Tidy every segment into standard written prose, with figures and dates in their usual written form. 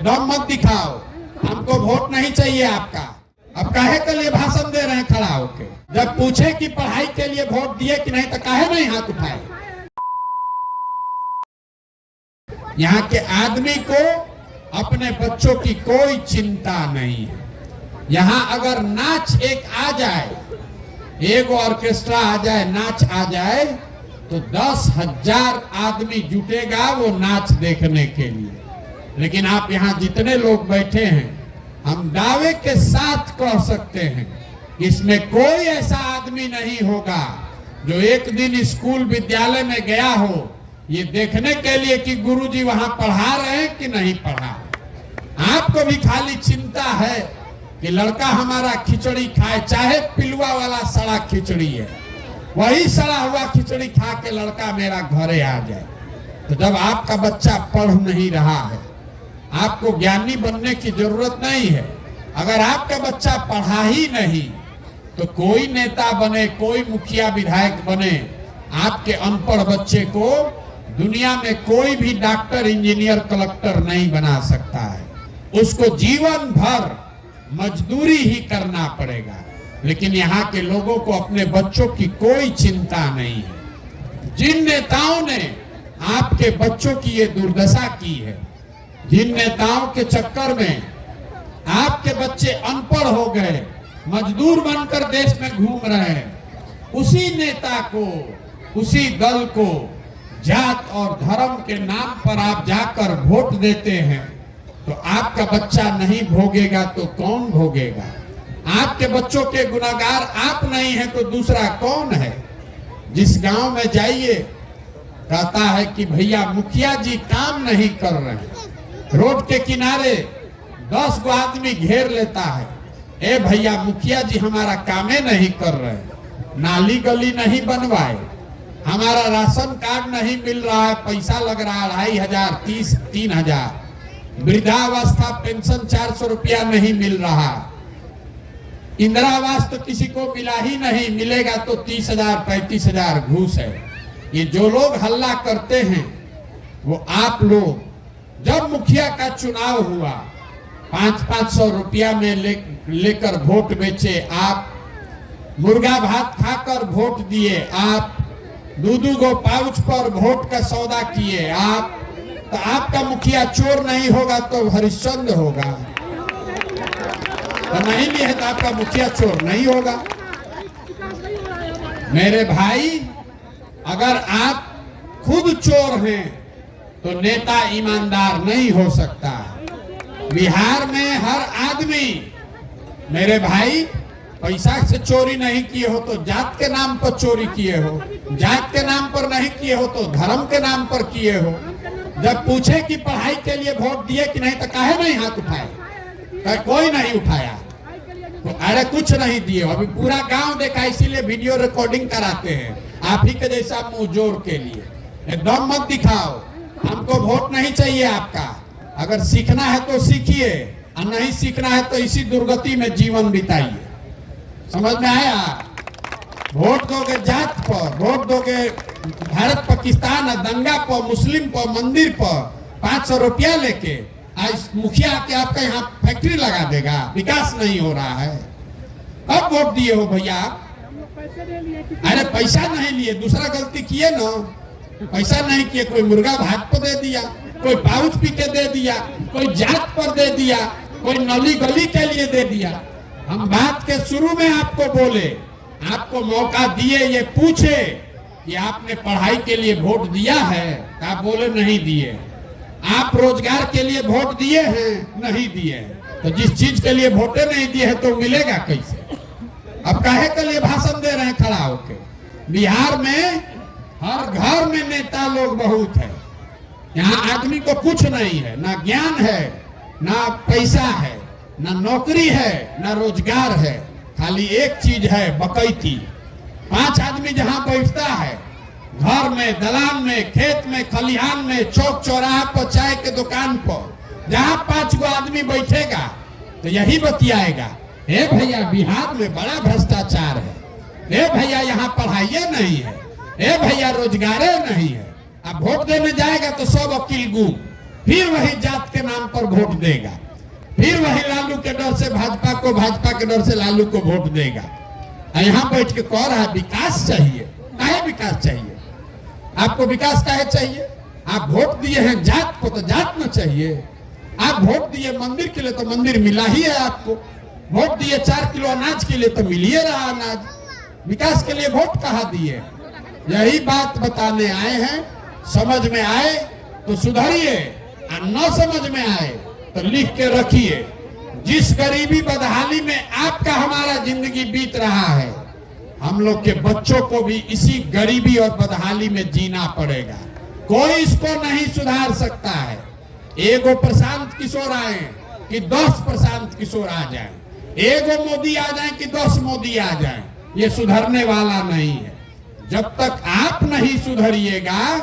दम मत दिखाओ, हमको वोट नहीं चाहिए आपका। अब काहे के लिए भाषण दे रहे हैं खड़ा होके? जब पूछे कि पढ़ाई के लिए वोट दिए कि नहीं तो काहे नहीं हाथ उठाए? यहाँ के आदमी को अपने बच्चों की कोई चिंता नहीं है। यहाँ अगर नाच एक आ जाए, एक ऑर्केस्ट्रा आ जाए, नाच आ जाए, तो 10,000 आदमी जुटेगा वो नाच देखने के लिए। लेकिन आप यहाँ जितने लोग बैठे हैं, हम दावे के साथ कह सकते हैं कि इसमें कोई ऐसा आदमी नहीं होगा जो एक दिन स्कूल विद्यालय में गया हो ये देखने के लिए कि गुरुजी वहां पढ़ा रहे हैं कि नहीं पढ़ा रहे। आपको भी खाली चिंता है कि लड़का हमारा खिचड़ी खाए, चाहे पिलुआ वाला सड़ा खिचड़ी है, वही सड़ा हुआ खिचड़ी खा के लड़का मेरा घरे आ जाए। तो जब आपका बच्चा पढ़ नहीं रहा है, आपको ज्ञानी बनने की जरूरत नहीं है। अगर आपका बच्चा पढ़ा ही नहीं तो कोई नेता बने, कोई मुखिया विधायक बने, आपके अनपढ़ बच्चे को दुनिया में कोई भी डॉक्टर, इंजीनियर, कलेक्टर नहीं बना सकता है। उसको जीवन भर मजदूरी ही करना पड़ेगा। लेकिन यहाँ के लोगों को अपने बच्चों की कोई चिंता नहीं है। जिन नेताओं ने आपके बच्चों की ये दुर्दशा की है, जिन नेताओं के चक्कर में आपके बच्चे अनपढ़ हो गए, मजदूर बनकर देश में घूम रहे हैं, उसी नेता को, उसी दल को जात और धर्म के नाम पर आप जाकर वोट देते हैं, तो आपका बच्चा नहीं भोगेगा तो कौन भोगेगा? आपके बच्चों के गुनाहगार आप नहीं है तो दूसरा कौन है? जिस गांव में जाइए कहता है कि भैया मुखिया जी काम नहीं कर रहे हैं। रोड के किनारे 10 गो आदमी घेर लेता है, ए भैया मुखिया जी हमारा कामे नहीं कर रहे, नाली गली नहीं बनवाए, हमारा राशन कार्ड नहीं मिल रहा है, पैसा लग रहा है 2,500, 3,000, वृद्धावस्था पेंशन 400 रुपया नहीं मिल रहा, इंदिरा आवास तो किसी को मिला ही नहीं, मिलेगा तो 30,000, 35,000 घूस है। ये जो लोग हल्ला करते हैं वो आप लोग, जब मुखिया का चुनाव हुआ 500-500 रुपया में लेकर वोट बेचे आप, मुर्गा भात खाकर वोट दिए आप, 2-2 गो पाउच पर वोट का सौदा किए आप, तो आपका मुखिया चोर नहीं होगा तो हरिश्चंद्र होगा, तो नहीं भी है तो आपका मुखिया चोर नहीं होगा। मेरे भाई, अगर आप खुद चोर हैं तो नेता ईमानदार नहीं हो सकता। बिहार में हर आदमी, मेरे भाई, पैसा से चोरी नहीं किए हो तो जात के नाम पर चोरी किए हो, जात के नाम पर नहीं किए हो तो धर्म के नाम पर किए हो। जब पूछे कि पढ़ाई के लिए वोट दिए कि नहीं तो काहे नहीं हाथ उठाए? कोई नहीं उठाया। तो अरे कुछ नहीं दिए, अभी पूरा गांव देखा, इसीलिए वीडियो रिकॉर्डिंग कराते हैं आप ही के जैसा मुंह जोर के लिए। एकदम मत दिखाओ, हमको वोट नहीं चाहिए आपका। अगर सीखना है तो सीखिए, और नहीं सीखना है तो इसी दुर्गति में जीवन बिताइए। समझ में आया? वोट दोगे जात पर, वोट दोगे भारत पाकिस्तान दंगा पर, मुस्लिम पर, मंदिर पर 500 रुपया लेके, आज मुखिया के आपका यहाँ फैक्ट्री लगा देगा, विकास नहीं हो रहा है। अब वोट दिए हो भैया? अरे पैसा नहीं लिए, दूसरा गलती किए ना, पैसा नहीं किए, कोई मुर्गा भात पर दे दिया, कोई पाउच पी के दे दिया, कोई जात पर दे दिया, कोई नली गली के लिए दे दिया। हम बात के शुरू में आपको बोले, आपको मौका दिए, ये पूछे कि आपने पढ़ाई के लिए वोट दिया है? आप बोले नहीं दिए। आप रोजगार के लिए वोट दिए हैं? नहीं दिए। तो जिस चीज के लिए वोटे नहीं दिए हैं तो मिलेगा कैसे? अब काहे के लिए भाषण दे रहे हैं खड़ा होके? बिहार में हर घर में नेता लोग बहुत है। यहाँ आदमी को कुछ नहीं है, ना ज्ञान है, ना पैसा है, ना नौकरी है, ना रोजगार है। खाली एक चीज है, बकैती। 5 आदमी जहाँ बैठता है, घर में, दलान में, खेत में, खलिहान में, चौक चौराहा पर, चाय के दुकान पर, जहाँ 5 गो आदमी बैठेगा तो यही बतियाएगा, हे भैया बिहार में बड़ा भ्रष्टाचार है, हे भैया यहाँ पढ़ाइए नहीं है, हे भैया रोजगारे नहीं है। अब वोट देने जाएगा तो सब वकील गुम, फिर वही जात के नाम पर वोट देगा, फिर वही लालू के डर से भाजपा को, भाजपा के डर से लालू को वोट देगा। यहाँ बैठ के कह रहा है विकास चाहिए। काहे विकास चाहिए? आपको विकास काहे चाहिए? आप वोट दिए हैं जात को, तो जात न चाहिए। आप वोट दिए मंदिर के लिए, तो मंदिर मिला ही है आपको। वोट दिए 4 किलो अनाज के लिए, तो मिल ही रहा अनाज। विकास के लिए वोट कहाँ दिए? यही बात बताने आए हैं। समझ में आए तो सुधरिए, और न समझ में आए तो लिख के रखिए। जिस गरीबी बदहाली में आपका हमारा जिंदगी बीत रहा है, हम लोग के बच्चों को भी इसी गरीबी और बदहाली में जीना पड़ेगा। कोई इसको नहीं सुधार सकता है। एगो प्रशांत किशोर आए कि 10 प्रशांत किशोर आ जाए, एगो मोदी आ जाए कि 10 मोदी आ जाए, ये सुधरने वाला नहीं है। जब तक आप नहीं सुधरिएगा,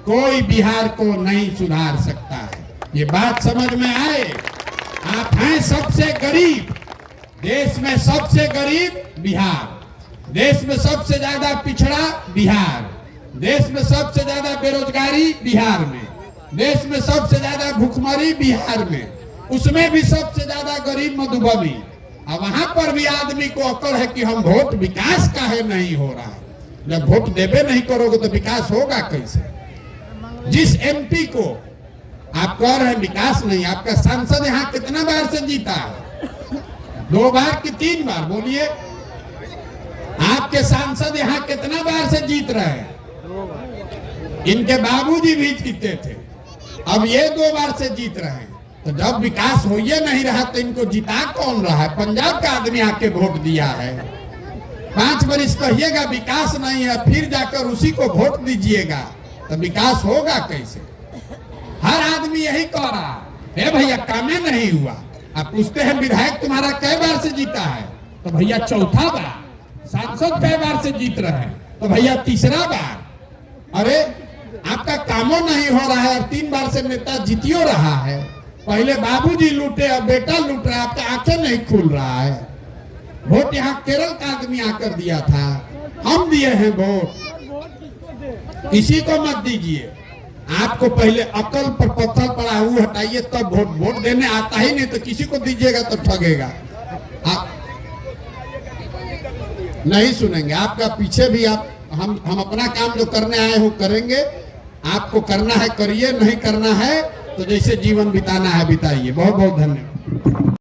कोई बिहार को नहीं सुधार सकता है। ये बात समझ में आए। आप हैं सबसे गरीब, देश में सबसे गरीब बिहार, देश में सबसे ज्यादा पिछड़ा बिहार, देश में सबसे ज्यादा बेरोजगारी बिहार में, देश में सबसे ज्यादा भूखमरी बिहार में, उसमें भी सबसे ज्यादा गरीब मधुबनी। अब वहां पर भी आदमी को अकल है कि हम वोट विकास काहे नहीं हो रहा है। जब वोट देवे नहीं करोगे तो विकास होगा कैसे? जिस एमपी को आप कह रहे हैं विकास नहीं, आपका सांसद यहाँ कितना बार से जीता है? 2 बार कि 3 बार? बोलिए। आपके सांसद यहाँ कितना बार से जीत रहे हैं? इनके बाबूजी भी जीते थे, अब ये 2 बार से जीत रहे हैं। तो जब विकास हो ही नहीं रहा तो इनको जिता कौन रहा है? पंजाब का आदमी आके वोट दिया है। 5 बरिस कहिएगा विकास नहीं है, फिर जाकर उसी को वोट दीजिएगा, तो विकास होगा कैसे? हर आदमी यही कह रहा है भैया कामे नहीं हुआ। आप पूछते हैं विधायक तुम्हारा कई बार से जीता है? तो भैया 4था बार। सांसद कई बार से जीत रहे हैं? तो भैया 3रा बार। अरे आपका कामों नहीं हो रहा है और 3 बार से नेता जीतियो रहा है। पहले बाबूजी लूटे, अब बेटा लूट रहा है, आपका आंखें नहीं खुल रहा है। वोट यहाँ केरल का आदमी आकर दिया था, हम दिए हैं वोट। किसी को मत दीजिए। आपको पहले अकल पर पत्थर पड़ा हुआ हटाइए, तब वोट देने आता ही नहीं तो किसी को दीजिएगा तो ठगेगा। आप नहीं सुनेंगे। आपका पीछे भी हम अपना काम जो करने आए हो करेंगे। आपको करना है करिए, नहीं करना है तो जैसे जीवन बिताना है बिताइए। बहुत बहुत धन्यवाद।